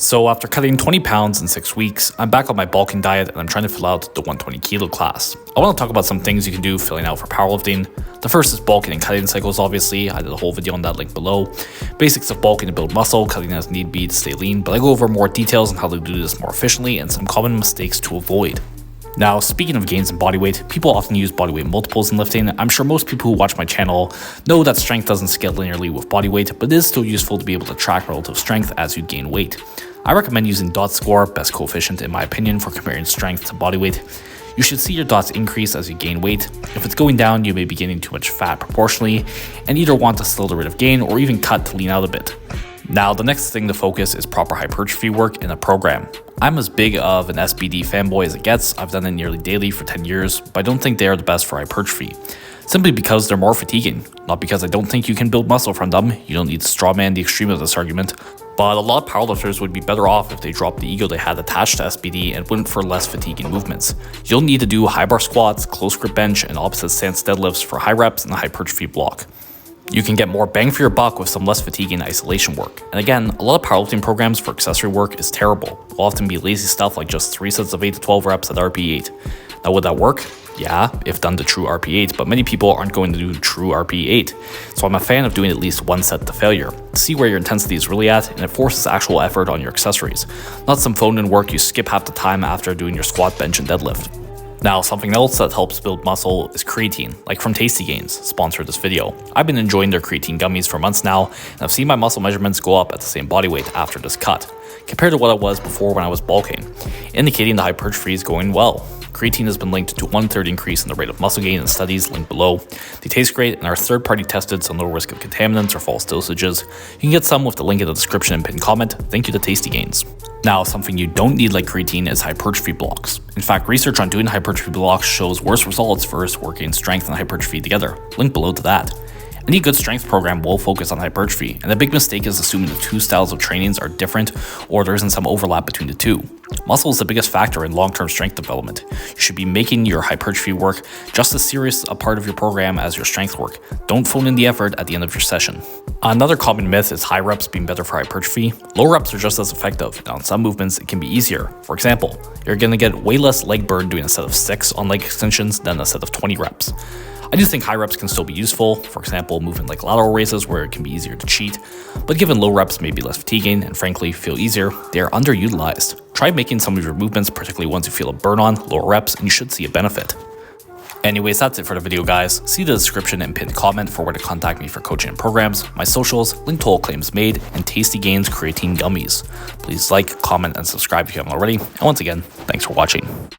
So after cutting 20 pounds in 6 weeks, I'm back on my bulking diet and I'm trying to fill out the 120 kilo class. I want to talk about some things you can do filling out for powerlifting. The first is bulking and cutting cycles, obviously. I did a whole video on that link below. Basics of bulking to build muscle, cutting as need be to stay lean, but I go over more details on how to do this more efficiently and some common mistakes to avoid. Now, speaking of gains in body weight, people often use body weight multiples in lifting. I'm sure most people who watch my channel know that strength doesn't scale linearly with body weight, but it is still useful to be able to track relative strength as you gain weight. I recommend using dot score, best coefficient in my opinion, for comparing strength to body weight. You should see your dots increase as you gain weight. If it's going down, you may be gaining too much fat proportionally and either want to slow the rate of gain or even cut to lean out a bit. Now, the next thing to focus is proper hypertrophy work in a program. I'm as big of an SBD fanboy as it gets. I've done it nearly daily for 10 years, but I don't think they are the best for hypertrophy. Simply because they're more fatiguing. Not because I don't think you can build muscle from them. You don't need to strawman the extreme of this argument. But a lot of powerlifters would be better off if they dropped the ego they had attached to SBD and went for less fatiguing movements. You'll need to do high bar squats, close grip bench, and opposite stance deadlifts for high reps and the hypertrophy block. You can get more bang for your buck with some less fatiguing isolation work. And again, a lot of powerlifting programs for accessory work is terrible. It'll often be lazy stuff like just 3 sets of 8 to 12 reps at RP8. Now, would that work? Yeah, if done to true RP8, but many people aren't going to do true RP8. So I'm a fan of doing at least one set to failure. See where your intensity is really at, and it forces actual effort on your accessories. Not some phone-in work you skip half the time after doing your squat, bench, and deadlift. Now, something else that helps build muscle is creatine, like from Tasty Gains, sponsored this video. I've been enjoying their creatine gummies for months now, and I've seen my muscle measurements go up at the same body weight after this cut, compared to what it was before when I was bulking, indicating the hypertrophy is going well. Creatine has been linked to 1/3 increase in the rate of muscle gain in studies linked below. They taste great and are third-party tested, so no risk of contaminants or false dosages. You can get some with the link in the description and pinned comment. Thank you to Tasty Gains. Now, something you don't need like creatine is hypertrophy blocks. In fact, research on doing hypertrophy blocks shows worse results versus working strength and hypertrophy together. Link below to that. Any good strength program will focus on hypertrophy, and the big mistake is assuming the two styles of trainings are different or there isn't some overlap between the two. Muscle is the biggest factor in long-term strength development. You should be making your hypertrophy work just as serious a part of your program as your strength work. Don't phone in the effort at the end of your session. Another common myth is high reps being better for hypertrophy. Low reps are just as effective, and on some movements it can be easier. For example, you're going to get way less leg burn doing a set of 6 on leg extensions than a set of 20 reps. I do think high reps can still be useful, for example, movement like lateral raises where it can be easier to cheat, but given low reps may be less fatiguing and frankly feel easier, they are underutilized. Try making some of your movements, particularly ones you feel a burn on, lower reps, and you should see a benefit. Anyways, that's it for the video, guys. See the description and pinned comment for where to contact me for coaching and programs, my socials, link to all claims made, and Tasty Gains creatine gummies. Please like, comment, and subscribe if you haven't already. And once again, thanks for watching.